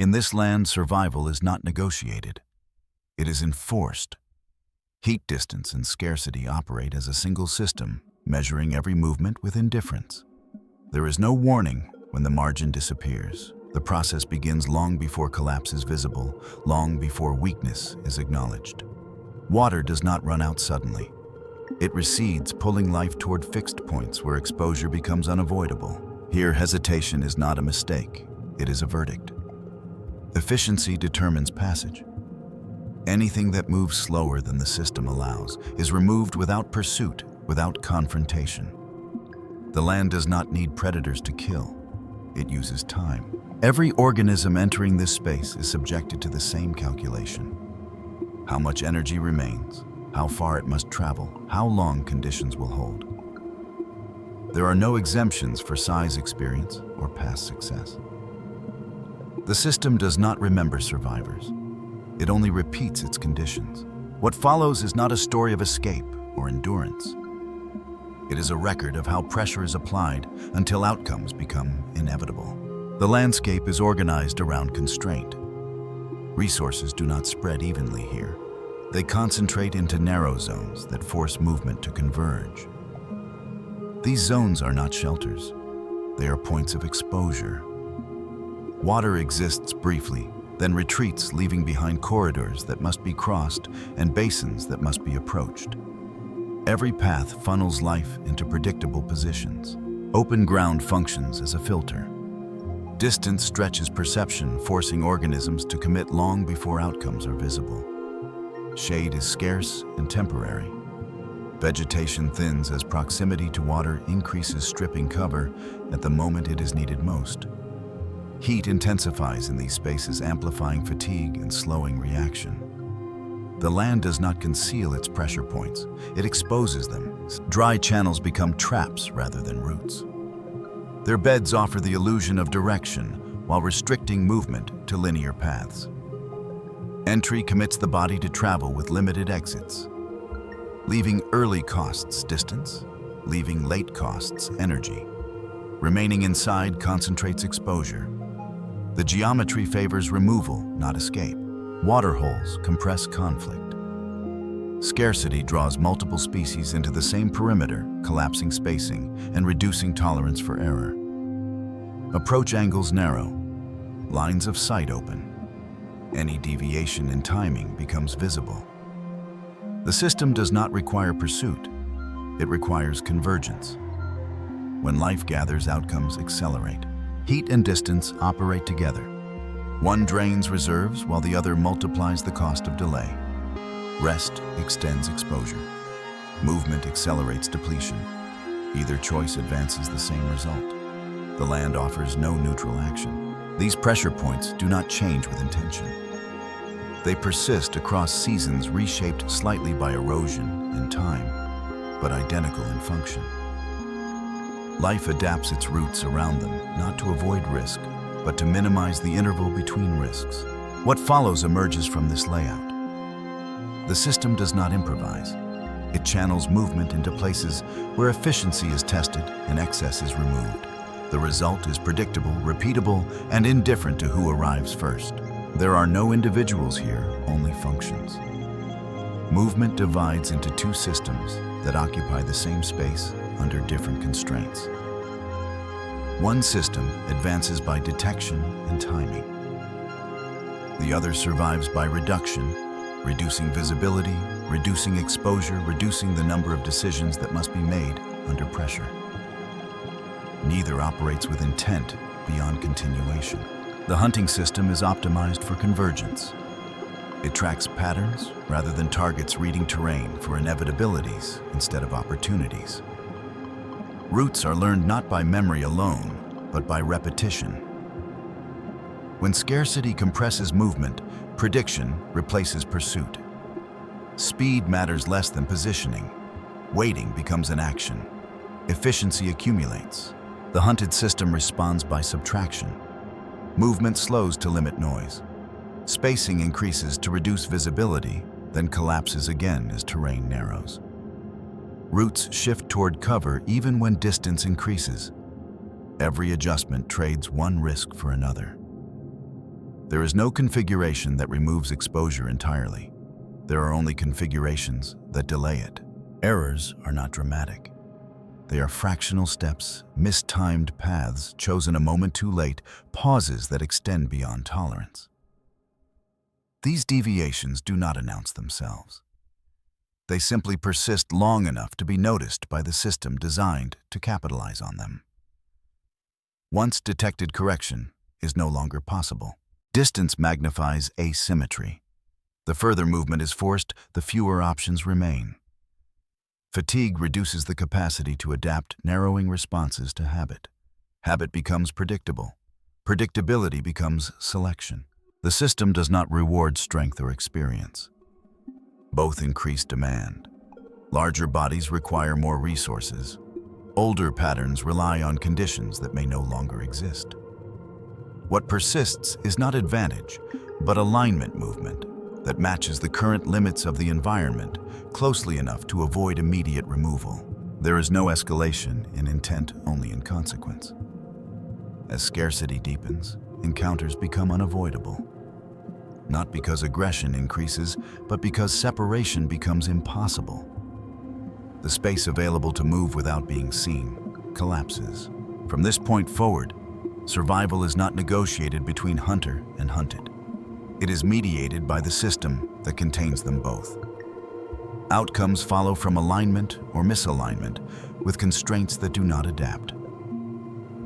In this land, survival is not negotiated. It is enforced. Heat, distance, and scarcity operate as a single system, measuring every movement with indifference. There is no warning when the margin disappears. The process begins long before collapse is visible, long before weakness is acknowledged. Water does not run out suddenly. It recedes, pulling life toward fixed points where exposure becomes unavoidable. Here, hesitation is not a mistake, it is a verdict. Efficiency determines passage. Anything that moves slower than the system allows is removed without pursuit, without confrontation. The land does not need predators to kill. It uses time. Every organism entering this space is subjected to the same calculation. How much energy remains, how far it must travel, how long conditions will hold. There are no exemptions for size, experience, or past success. The system does not remember survivors. It only repeats its conditions. What follows is not a story of escape or endurance. It is a record of how pressure is applied until outcomes become inevitable. The landscape is organized around constraint. Resources do not spread evenly here. They concentrate into narrow zones that force movement to converge. These zones are not shelters. They are points of exposure. Water exists briefly, then retreats, leaving behind corridors that must be crossed and basins that must be approached. Every path funnels life into predictable positions. Open ground functions as a filter. Distance stretches perception, forcing organisms to commit long before outcomes are visible. Shade is scarce and temporary. Vegetation thins as proximity to water increases, stripping cover at the moment it is needed most. Heat intensifies in these spaces, amplifying fatigue and slowing reaction. The land does not conceal its pressure points, it exposes them. Dry channels become traps rather than roots. Their beds offer the illusion of direction while restricting movement to linear paths. Entry commits the body to travel with limited exits, leaving early costs distance, leaving late costs energy. Remaining inside concentrates exposure. The geometry favors removal, not escape. Waterholes compress conflict. Scarcity draws multiple species into the same perimeter, collapsing spacing and reducing tolerance for error. Approach angles narrow, lines of sight open. Any deviation in timing becomes visible. The system does not require pursuit, it requires convergence. When life gathers, outcomes accelerate. Heat and distance operate together. One drains reserves while the other multiplies the cost of delay. Rest extends exposure. Movement accelerates depletion. Either choice advances the same result. The land offers no neutral action. These pressure points do not change with intention. They persist across seasons, reshaped slightly by erosion and time, but identical in function. Life adapts its routes around them, not to avoid risk, but to minimize the interval between risks. What follows emerges from this layout. The system does not improvise. It channels movement into places where efficiency is tested and excess is removed. The result is predictable, repeatable, and indifferent to who arrives first. There are no individuals here, only functions. Movement divides into two systems that occupy the same space under different constraints. One system advances by detection and timing. The other survives by reduction, reducing visibility, reducing exposure, reducing the number of decisions that must be made under pressure. Neither operates with intent beyond continuation. The hunting system is optimized for convergence. It tracks patterns rather than targets, reading terrain for inevitabilities instead of opportunities. Routes are learned not by memory alone, but by repetition. When scarcity compresses movement, prediction replaces pursuit. Speed matters less than positioning. Waiting becomes an action. Efficiency accumulates. The hunted system responds by subtraction. Movement slows to limit noise. Spacing increases to reduce visibility, then collapses again as terrain narrows. Routes shift toward cover even when distance increases. Every adjustment trades one risk for another. There is no configuration that removes exposure entirely. There are only configurations that delay it. Errors are not dramatic. They are fractional steps, mistimed paths chosen a moment too late, pauses that extend beyond tolerance. These deviations do not announce themselves. They simply persist long enough to be noticed by the system designed to capitalize on them. Once detected, correction is no longer possible. Distance magnifies asymmetry. The further movement is forced, the fewer options remain. Fatigue reduces the capacity to adapt narrowing responses to habit. Habit becomes predictable. Predictability becomes selection. The system does not reward strength or experience. Both increase demand. Larger bodies require more resources. Older patterns rely on conditions that may no longer exist. What persists is not advantage, but alignment movement that matches the current limits of the environment closely enough to avoid immediate removal. There is no escalation in intent, only in consequence. As scarcity deepens, encounters become unavoidable. Not because aggression increases, but because separation becomes impossible. The space available to move without being seen collapses. From this point forward, survival is not negotiated between hunter and hunted. It is mediated by the system that contains them both. Outcomes follow from alignment or misalignment with constraints that do not adapt.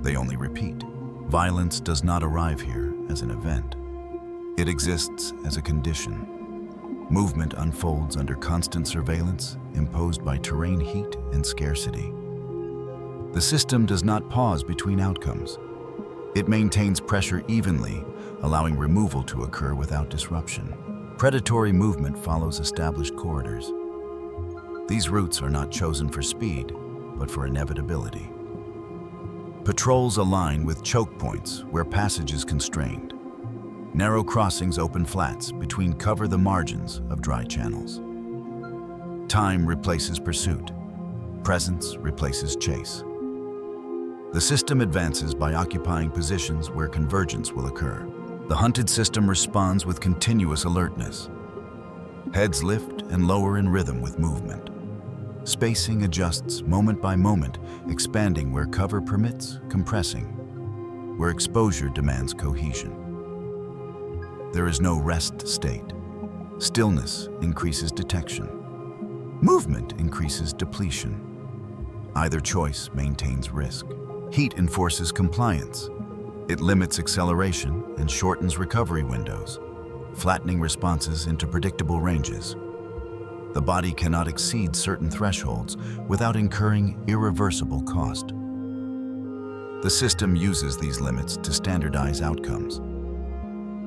They only repeat. Violence does not arrive here as an event. It exists as a condition. Movement unfolds under constant surveillance imposed by terrain heat and scarcity. The system does not pause between outcomes. It maintains pressure evenly, allowing removal to occur without disruption. Predatory movement follows established corridors. These routes are not chosen for speed, but for inevitability. Patrols align with choke points where passage is constrained. Narrow crossings open flats between cover the margins of dry channels. Time replaces pursuit. Presence replaces chase. The system advances by occupying positions where convergence will occur. The hunted system responds with continuous alertness. Heads lift and lower in rhythm with movement. Spacing adjusts moment by moment, expanding where cover permits, compressing where exposure demands cohesion. There is no rest state. Stillness increases detection. Movement increases depletion. Either choice maintains risk. Heat enforces compliance. It limits acceleration and shortens recovery windows, flattening responses into predictable ranges. The body cannot exceed certain thresholds without incurring irreversible cost. The system uses these limits to standardize outcomes.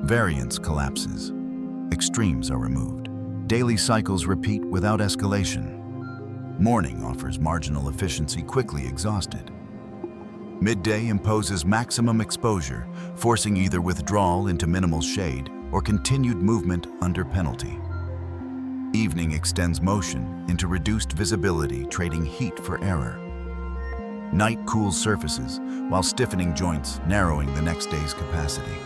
Variance collapses. Extremes are removed. Daily cycles repeat without escalation. Morning offers marginal efficiency quickly exhausted. Midday imposes maximum exposure, forcing either withdrawal into minimal shade or continued movement under penalty. Evening extends motion into reduced visibility, trading heat for error. Night cools surfaces, while stiffening joints, narrowing the next day's capacity.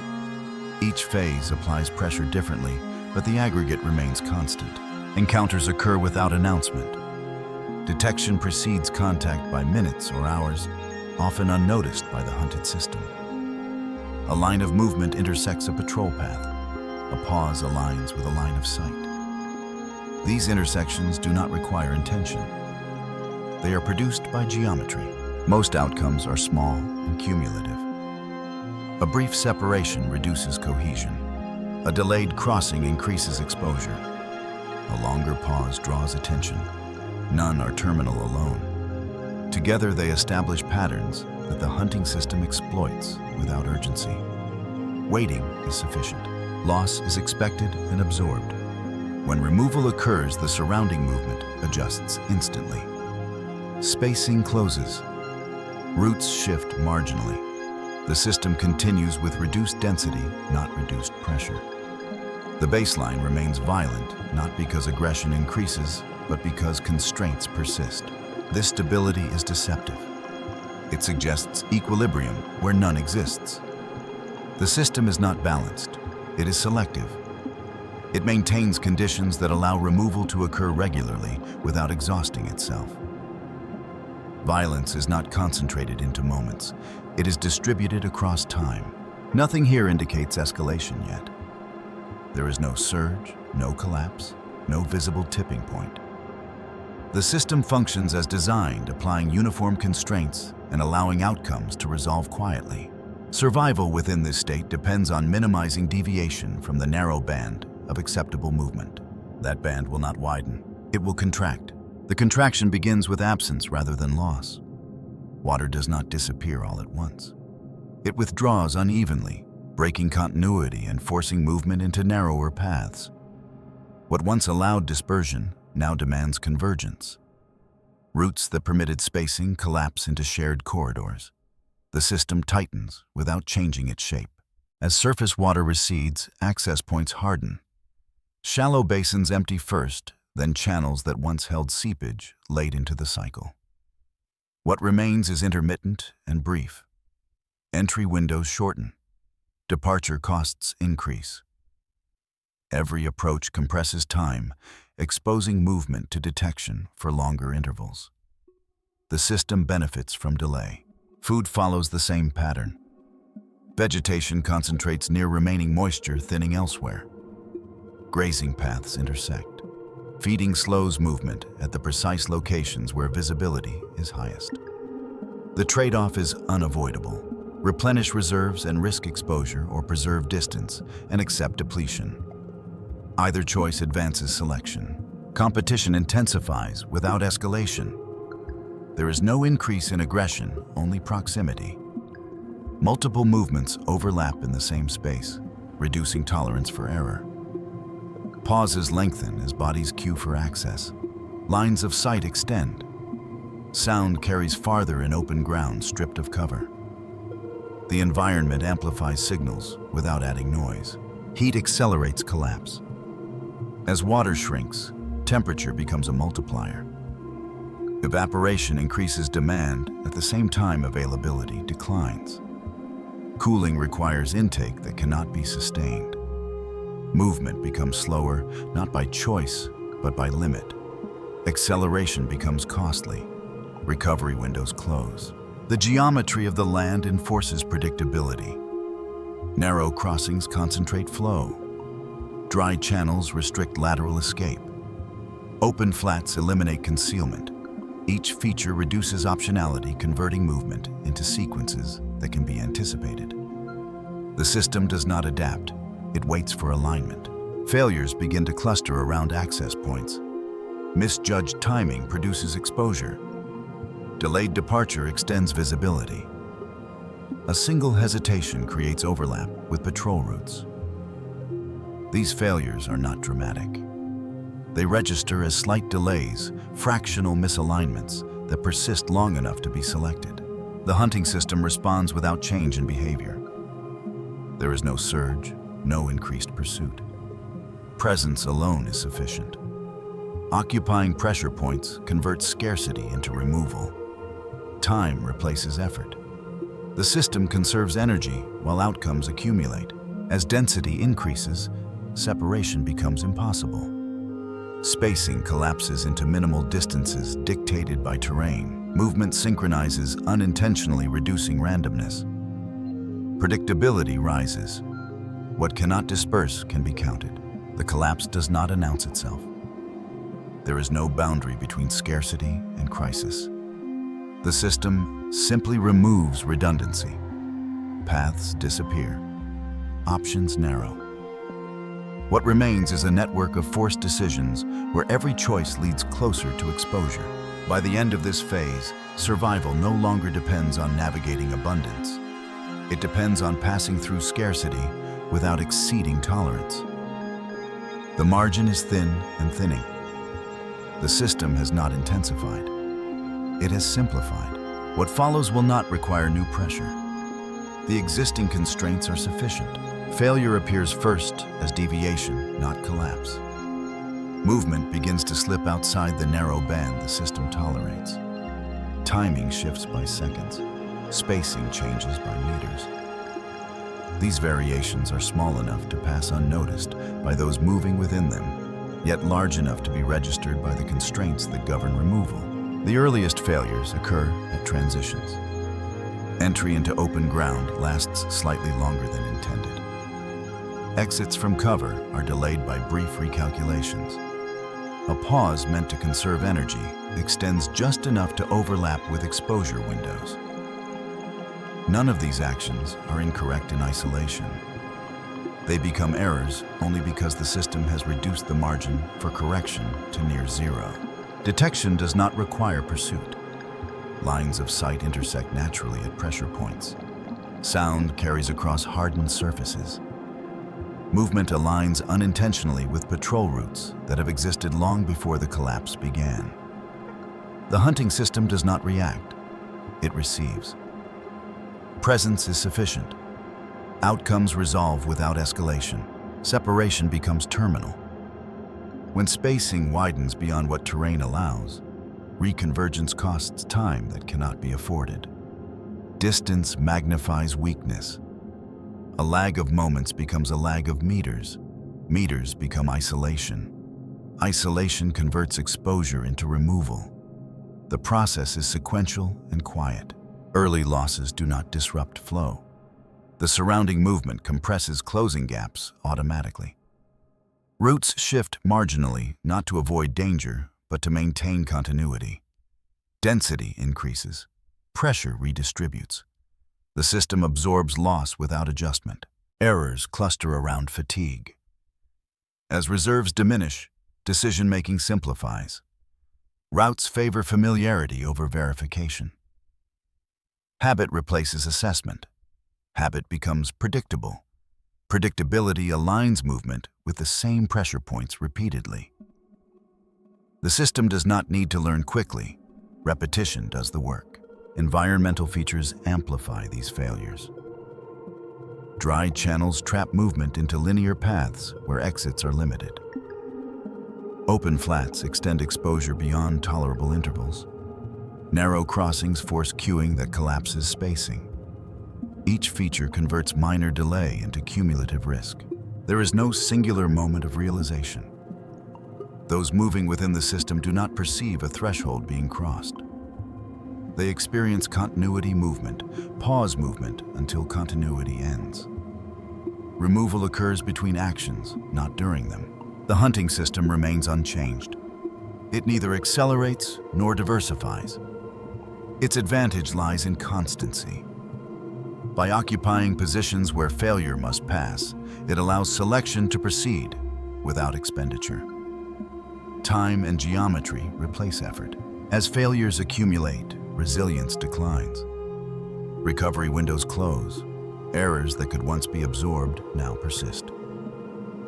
Each phase applies pressure differently, but the aggregate remains constant. Encounters occur without announcement. Detection precedes contact by minutes or hours, often unnoticed by the hunted system. A line of movement intersects a patrol path. A pause aligns with a line of sight. These intersections do not require intention. They are produced by geometry. Most outcomes are small and cumulative. A brief separation reduces cohesion. A delayed crossing increases exposure. A longer pause draws attention. None are terminal alone. Together they establish patterns that the hunting system exploits without urgency. Waiting is sufficient. Loss is expected and absorbed. When removal occurs, the surrounding movement adjusts instantly. Spacing closes. Routes shift marginally. The system continues with reduced density, not reduced pressure. The baseline remains violent, not because aggression increases, but because constraints persist. This stability is deceptive. It suggests equilibrium where none exists. The system is not balanced. It is selective. It maintains conditions that allow removal to occur regularly without exhausting itself. Violence is not concentrated into moments. It is distributed across time. Nothing here indicates escalation yet. There is no surge, no collapse, no visible tipping point. The system functions as designed, applying uniform constraints and allowing outcomes to resolve quietly. Survival within this state depends on minimizing deviation from the narrow band of acceptable movement. That band will not widen. It will contract. The contraction begins with absence rather than loss. Water does not disappear all at once. It withdraws unevenly, breaking continuity and forcing movement into narrower paths. What once allowed dispersion now demands convergence. Routes that permitted spacing collapse into shared corridors. The system tightens without changing its shape. As surface water recedes, access points harden. Shallow basins empty first, then channels that once held seepage late into the cycle. What remains is intermittent and brief. Entry windows shorten. Departure costs increase. Every approach compresses time, exposing movement to detection for longer intervals. The system benefits from delay. Food follows the same pattern. Vegetation concentrates near remaining moisture, thinning elsewhere. Grazing paths intersect. Feeding slows movement at the precise locations where visibility is highest. The trade-off is unavoidable. Replenish reserves and risk exposure, or preserve distance and accept depletion. Either choice advances selection. Competition intensifies without escalation. There is no increase in aggression, only proximity. Multiple movements overlap in the same space, reducing tolerance for error. Pauses lengthen as bodies queue for access. Lines of sight extend. Sound carries farther in open ground stripped of cover. The environment amplifies signals without adding noise. Heat accelerates collapse. As water shrinks, temperature becomes a multiplier. Evaporation increases demand at the same time availability declines. Cooling requires intake that cannot be sustained. Movement becomes slower, not by choice, but by limit. Acceleration becomes costly. Recovery windows close. The geometry of the land enforces predictability. Narrow crossings concentrate flow. Dry channels restrict lateral escape. Open flats eliminate concealment. Each feature reduces optionality, converting movement into sequences that can be anticipated. The system does not adapt. It waits for alignment. Failures begin to cluster around access points. Misjudged timing produces exposure. Delayed departure extends visibility. A single hesitation creates overlap with patrol routes. These failures are not dramatic. They register as slight delays, fractional misalignments that persist long enough to be selected. The hunting system responds without change in behavior. There is no surge, no increased pursuit. Presence alone is sufficient. Occupying pressure points converts scarcity into removal. Time replaces effort. The system conserves energy while outcomes accumulate. As density increases, separation becomes impossible. Spacing collapses into minimal distances dictated by terrain. Movement synchronizes unintentionally, reducing randomness. Predictability rises. What cannot disperse can be counted. The collapse does not announce itself. There is no boundary between scarcity and crisis. The system simply removes redundancy. Paths disappear. Options narrow. What remains is a network of forced decisions where every choice leads closer to exposure. By the end of this phase, survival no longer depends on navigating abundance. It depends on passing through scarcity without exceeding tolerance. The margin is thin and thinning. The system has not intensified. It has simplified. What follows will not require new pressure. The existing constraints are sufficient. Failure appears first as deviation, not collapse. Movement begins to slip outside the narrow band the system tolerates. Timing shifts by seconds. Spacing changes by meters. These variations are small enough to pass unnoticed by those moving within them, yet large enough to be registered by the constraints that govern removal. The earliest failures occur at transitions. Entry into open ground lasts slightly longer than intended. Exits from cover are delayed by brief recalculations. A pause meant to conserve energy extends just enough to overlap with exposure windows. None of these actions are incorrect in isolation. They become errors only because the system has reduced the margin for correction to near zero. Detection does not require pursuit. Lines of sight intersect naturally at pressure points. Sound carries across hardened surfaces. Movement aligns unintentionally with patrol routes that have existed long before the collapse began. The hunting system does not react. It receives. Presence is sufficient. Outcomes resolve without escalation. Separation becomes terminal. When spacing widens beyond what terrain allows, reconvergence costs time that cannot be afforded. Distance magnifies weakness. A lag of moments becomes a lag of meters. Meters become isolation. Isolation converts exposure into removal. The process is sequential and quiet. Early losses do not disrupt flow. The surrounding movement compresses closing gaps automatically. Routes shift marginally, not to avoid danger, but to maintain continuity. Density increases. Pressure redistributes. The system absorbs loss without adjustment. Errors cluster around fatigue. As reserves diminish, decision-making simplifies. Routes favor familiarity over verification. Habit replaces assessment. Habit becomes predictable. Predictability aligns movement with the same pressure points repeatedly. The system does not need to learn quickly. Repetition does the work. Environmental features amplify these failures. Dry channels trap movement into linear paths where exits are limited. Open flats extend exposure beyond tolerable intervals. Narrow crossings force queuing that collapses spacing. Each feature converts minor delay into cumulative risk. There is no singular moment of realization. Those moving within the system do not perceive a threshold being crossed. They experience continuity movement, pause movement until continuity ends. Removal occurs between actions, not during them. The hunting system remains unchanged. It neither accelerates nor diversifies. Its advantage lies in constancy. By occupying positions where failure must pass, it allows selection to proceed without expenditure. Time and geometry replace effort. As failures accumulate, resilience declines. Recovery windows close. Errors that could once be absorbed now persist.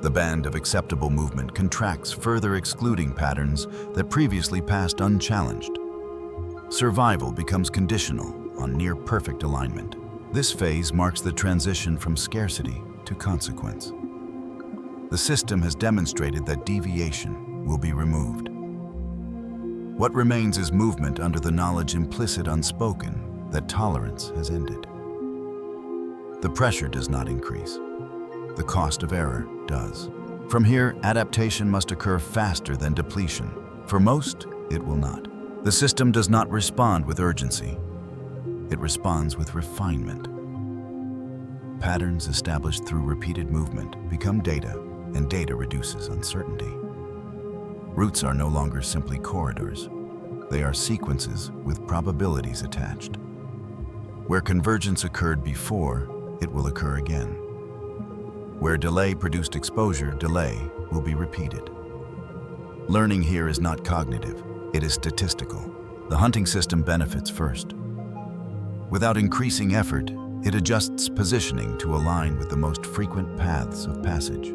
The band of acceptable movement contracts, further excluding patterns that previously passed unchallenged. Survival becomes conditional on near-perfect alignment. This phase marks the transition from scarcity to consequence. The system has demonstrated that deviation will be removed. What remains is movement under the knowledge implicit unspoken that tolerance has ended. The pressure does not increase. The cost of error does. From here, adaptation must occur faster than depletion. For most, it will not. The system does not respond with urgency. It responds with refinement. Patterns established through repeated movement become data, and data reduces uncertainty. Routes are no longer simply corridors. They are sequences with probabilities attached. Where convergence occurred before, it will occur again. Where delay produced exposure, delay will be repeated. Learning here is not cognitive. It is statistical. The hunting system benefits first. Without increasing effort, it adjusts positioning to align with the most frequent paths of passage.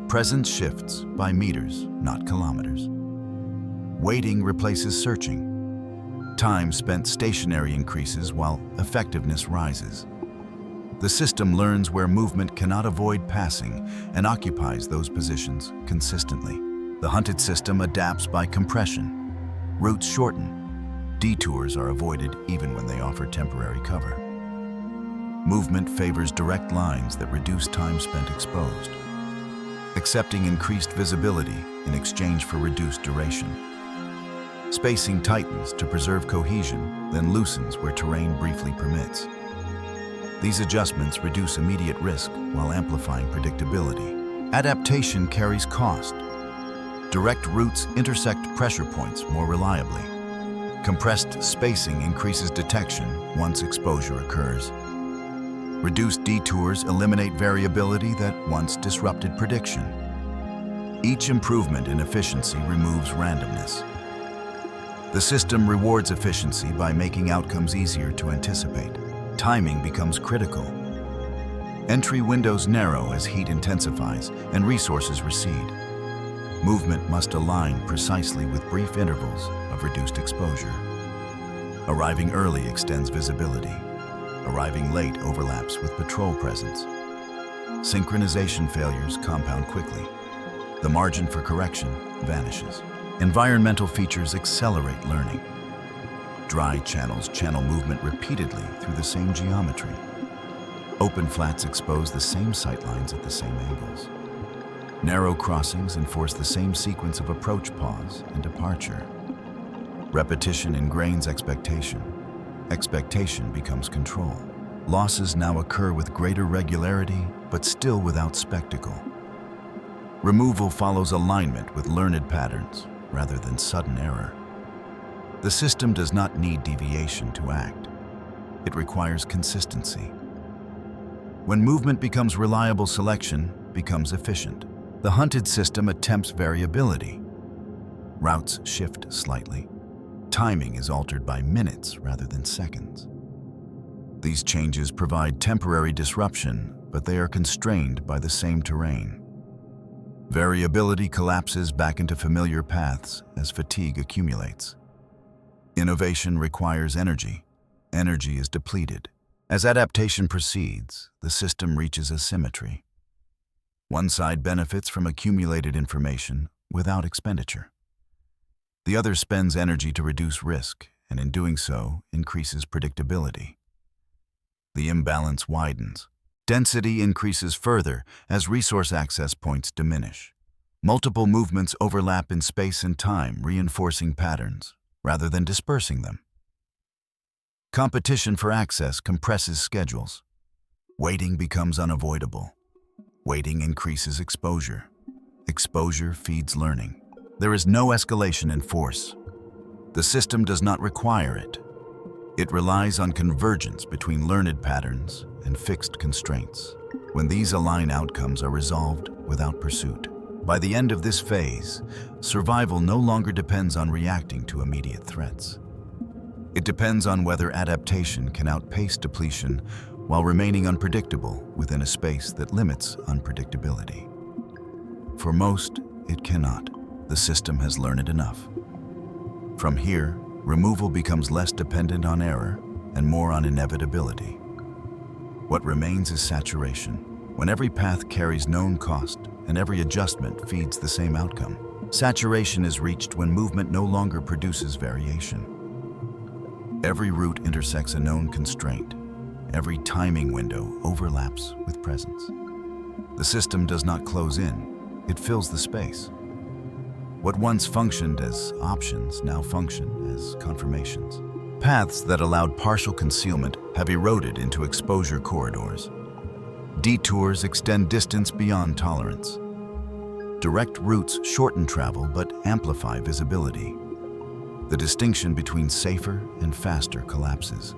Presence shifts by meters, not kilometers. Waiting replaces searching. Time spent stationary increases while effectiveness rises. The system learns where movement cannot avoid passing and occupies those positions consistently. The hunted system adapts by compression. Routes shorten. Detours are avoided even when they offer temporary cover. Movement favors direct lines that reduce time spent exposed, accepting increased visibility in exchange for reduced duration. Spacing tightens to preserve cohesion, then loosens where terrain briefly permits. These adjustments reduce immediate risk while amplifying predictability. Adaptation carries cost. Direct routes intersect pressure points more reliably. Compressed spacing increases detection once exposure occurs. Reduced detours eliminate variability that once disrupted prediction. Each improvement in efficiency removes randomness. The system rewards efficiency by making outcomes easier to anticipate. Timing becomes critical. Entry windows narrow as heat intensifies and resources recede. Movement must align precisely with brief intervals of reduced exposure. Arriving early extends visibility. Arriving late overlaps with patrol presence. Synchronization failures compound quickly. The margin for correction vanishes. Environmental features accelerate learning. Dry channels channel movement repeatedly through the same geometry. Open flats expose the same sightlines at the same angles. Narrow crossings enforce the same sequence of approach, pause, and departure. Repetition ingrains expectation. Expectation becomes control. Losses now occur with greater regularity, but still without spectacle. Removal follows alignment with learned patterns rather than sudden error. The system does not need deviation to act. It requires consistency. When movement becomes reliable, selection becomes efficient. The hunted system attempts variability. Routes shift slightly. Timing is altered by minutes rather than seconds. These changes provide temporary disruption, but they are constrained by the same terrain. Variability collapses back into familiar paths as fatigue accumulates. Innovation requires energy. Energy is depleted. As adaptation proceeds, the system reaches asymmetry. One side benefits from accumulated information without expenditure. The other spends energy to reduce risk, and in doing so, increases predictability. The imbalance widens. Density increases further as resource access points diminish. Multiple movements overlap in space and time, reinforcing patterns rather than dispersing them. Competition for access compresses schedules. Waiting becomes unavoidable. Waiting increases exposure. Exposure feeds learning. There is no escalation in force. The system does not require it. It relies on convergence between learned patterns and fixed constraints. When these align, outcomes are resolved without pursuit. By the end of this phase, survival no longer depends on reacting to immediate threats. It depends on whether adaptation can outpace depletion while remaining unpredictable within a space that limits unpredictability. For most, it cannot. The system has learned enough. From here, removal becomes less dependent on error and more on inevitability. What remains is saturation, when every path carries known cost and every adjustment feeds the same outcome. Saturation is reached when movement no longer produces variation. Every route intersects a known constraint. Every timing window overlaps with presence. The system does not close in, it fills the space. What once functioned as options now function as confirmations. Paths that allowed partial concealment have eroded into exposure corridors. Detours extend distance beyond tolerance. Direct routes shorten travel but amplify visibility. The distinction between safer and faster collapses.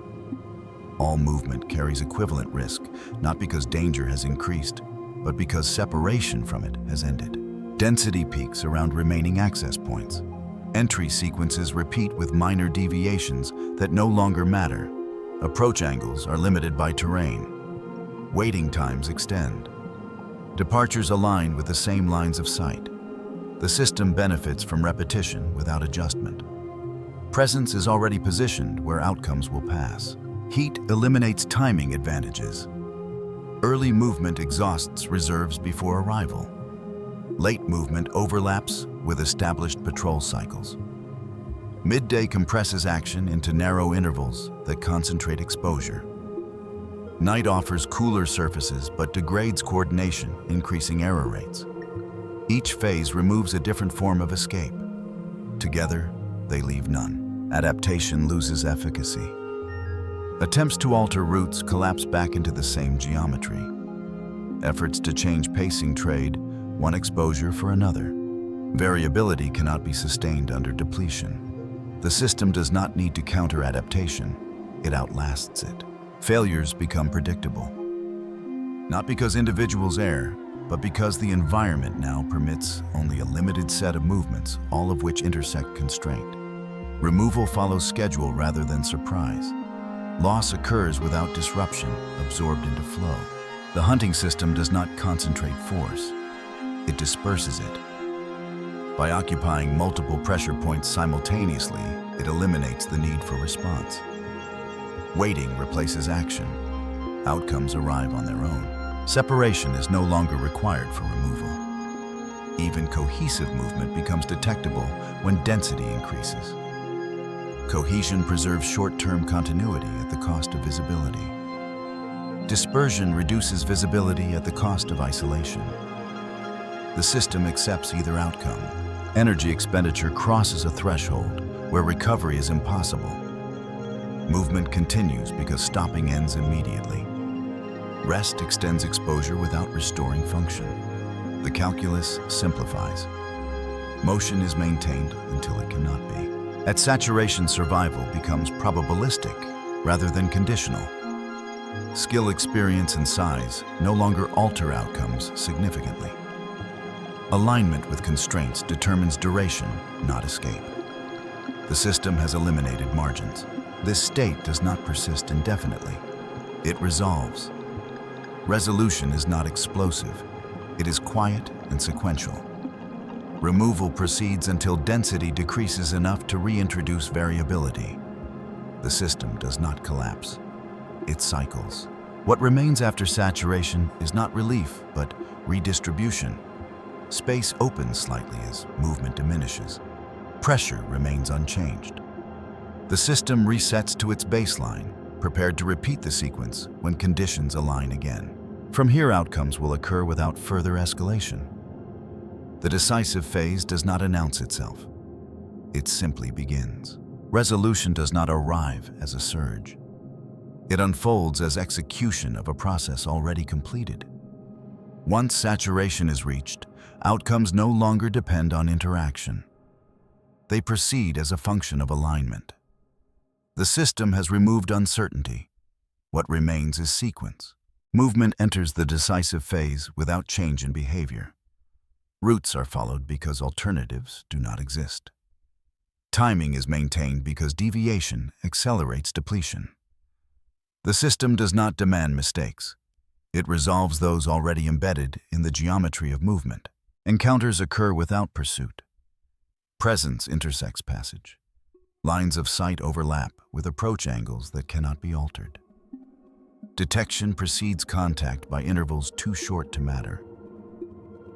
All movement carries equivalent risk, not because danger has increased, but because separation from it has ended. Density peaks around remaining access points. Entry sequences repeat with minor deviations that no longer matter. Approach angles are limited by terrain. Waiting times extend. Departures align with the same lines of sight. The system benefits from repetition without adjustment. Presence is already positioned where outcomes will pass. Heat eliminates timing advantages. Early movement exhausts reserves before arrival. Late movement overlaps with established patrol cycles. Midday compresses action into narrow intervals that concentrate exposure. Night offers cooler surfaces but degrades coordination, increasing error rates. Each phase removes a different form of escape. Together, they leave none. Adaptation loses efficacy. Attempts to alter routes collapse back into the same geometry. Efforts to change pacing trade one exposure for another. Variability cannot be sustained under depletion. The system does not need to counter adaptation, it outlasts it. Failures become predictable. Not because individuals err, but because the environment now permits only a limited set of movements, all of which intersect constraint. Removal follows schedule rather than surprise. Loss occurs without disruption, absorbed into flow. The hunting system does not concentrate force. It disperses it. By occupying multiple pressure points simultaneously, it eliminates the need for response. Waiting replaces action. Outcomes arrive on their own. Separation is no longer required for removal. Even cohesive movement becomes detectable when density increases. Cohesion preserves short-term continuity at the cost of visibility. Dispersion reduces visibility at the cost of isolation. The system accepts either outcome. Energy expenditure crosses a threshold where recovery is impossible. Movement continues because stopping ends immediately. Rest extends exposure without restoring function. The calculus simplifies. Motion is maintained until it cannot be. At saturation, survival becomes probabilistic rather than conditional. Skill, experience, and size no longer alter outcomes significantly. Alignment with constraints determines duration, not escape. The system has eliminated margins. This state does not persist indefinitely. It resolves. Resolution is not explosive. It is quiet and sequential. Removal proceeds until density decreases enough to reintroduce variability. The system does not collapse. It cycles. What remains after saturation is not relief, but redistribution. Space opens slightly as movement diminishes. Pressure remains unchanged. The system resets to its baseline, prepared to repeat the sequence when conditions align again. From here, outcomes will occur without further escalation. The decisive phase does not announce itself. It simply begins. Resolution does not arrive as a surge. It unfolds as execution of a process already completed. Once saturation is reached, outcomes no longer depend on interaction. They proceed as a function of alignment. The system has removed uncertainty. What remains is sequence. Movement enters the decisive phase without change in behavior. Routes are followed because alternatives do not exist. Timing is maintained because deviation accelerates depletion. The system does not demand mistakes. It resolves those already embedded in the geometry of movement. Encounters occur without pursuit. Presence intersects passage. Lines of sight overlap with approach angles that cannot be altered. Detection precedes contact by intervals too short to matter.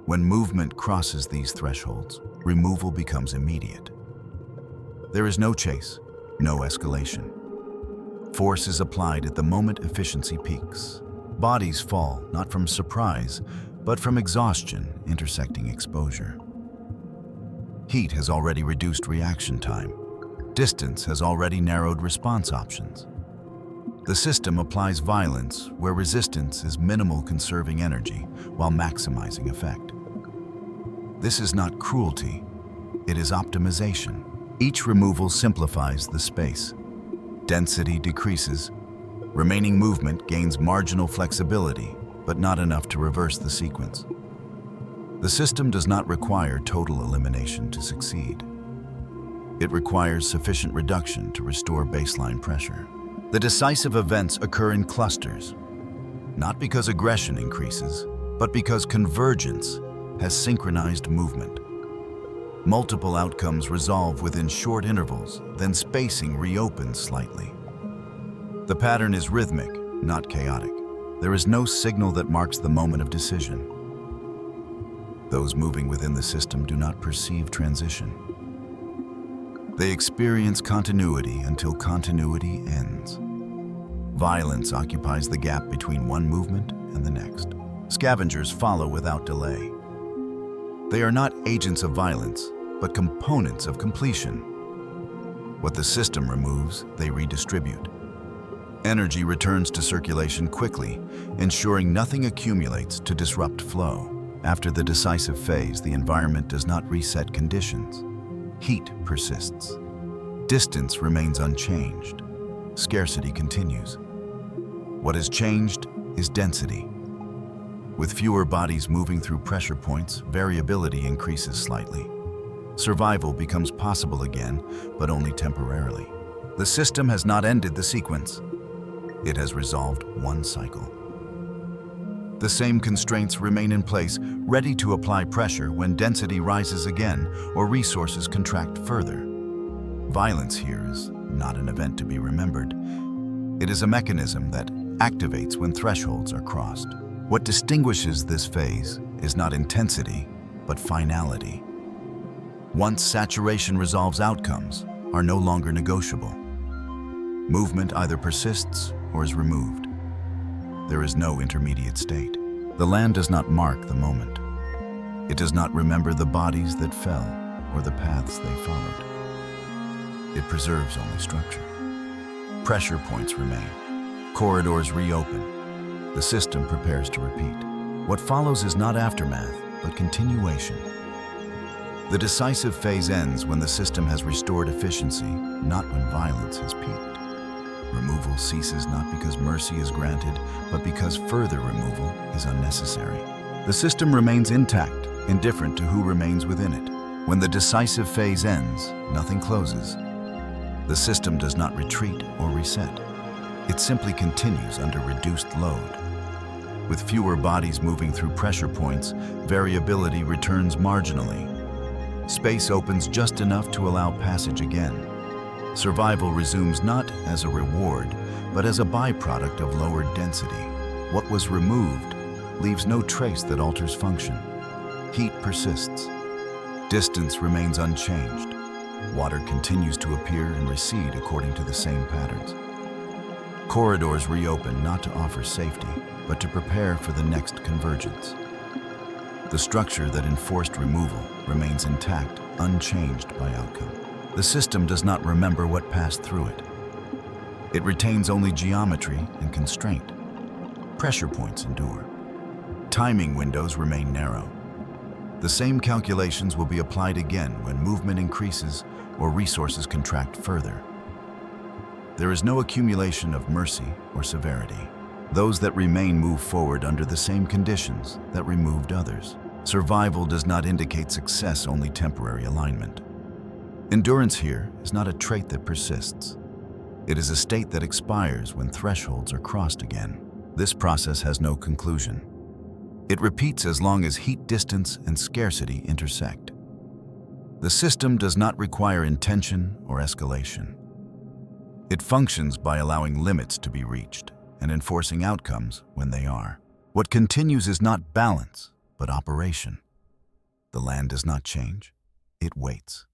When movement crosses these thresholds, removal becomes immediate. There is no chase, no escalation. Force is applied at the moment efficiency peaks. Bodies fall not from surprise, but from exhaustion intersecting exposure. Heat has already reduced reaction time. Distance has already narrowed response options. The system applies violence where resistance is minimal, conserving energy while maximizing effect. This is not cruelty, it is optimization. Each removal simplifies the space. Density decreases. Remaining movement gains marginal flexibility, but not enough to reverse the sequence. The system does not require total elimination to succeed. It requires sufficient reduction to restore baseline pressure. The decisive events occur in clusters, not because aggression increases, but because convergence has synchronized movement. Multiple outcomes resolve within short intervals, then spacing reopens slightly. The pattern is rhythmic, not chaotic. There is no signal that marks the moment of decision. Those moving within the system do not perceive transition. They experience continuity until continuity ends. Violence occupies the gap between one movement and the next. Scavengers follow without delay. They are not agents of violence, but components of completion. What the system removes, they redistribute. Energy returns to circulation quickly, ensuring nothing accumulates to disrupt flow. After the decisive phase, the environment does not reset conditions. Heat persists. Distance remains unchanged. Scarcity continues. What has changed is density. With fewer bodies moving through pressure points, variability increases slightly. Survival becomes possible again, but only temporarily. The system has not ended the sequence. It has resolved one cycle. The same constraints remain in place, ready to apply pressure when density rises again or resources contract further. Violence here is not an event to be remembered. It is a mechanism that activates when thresholds are crossed. What distinguishes this phase is not intensity, but finality. Once saturation resolves, outcomes are no longer negotiable. Movement either persists or is removed. There is no intermediate state. The land does not mark the moment. It does not remember the bodies that fell or the paths they followed. It preserves only structure. Pressure points remain. Corridors reopen. The system prepares to repeat. What follows is not aftermath, but continuation. The decisive phase ends when the system has restored efficiency, not when violence has peaked. Removal ceases not because mercy is granted, but because further removal is unnecessary. The system remains intact, indifferent to who remains within it. When the decisive phase ends, nothing closes. The system does not retreat or reset. It simply continues under reduced load. With fewer bodies moving through pressure points, variability returns marginally. Space opens just enough to allow passage again. Survival resumes not as a reward, but as a byproduct of lowered density. What was removed leaves no trace that alters function. Heat persists. Distance remains unchanged. Water continues to appear and recede according to the same patterns. Corridors reopen not to offer safety, but to prepare for the next convergence. The structure that enforced removal remains intact, unchanged by outcome. The system does not remember what passed through it. It retains only geometry and constraint. Pressure points endure. Timing windows remain narrow. The same calculations will be applied again when movement increases or resources contract further. There is no accumulation of mercy or severity. Those that remain move forward under the same conditions that removed others. Survival does not indicate success, only temporary alignment. Endurance here is not a trait that persists. It is a state that expires when thresholds are crossed again. This process has no conclusion. It repeats as long as heat, distance, and scarcity intersect. The system does not require intention or escalation. It functions by allowing limits to be reached and enforcing outcomes when they are. What continues is not balance, but operation. The land does not change, it waits.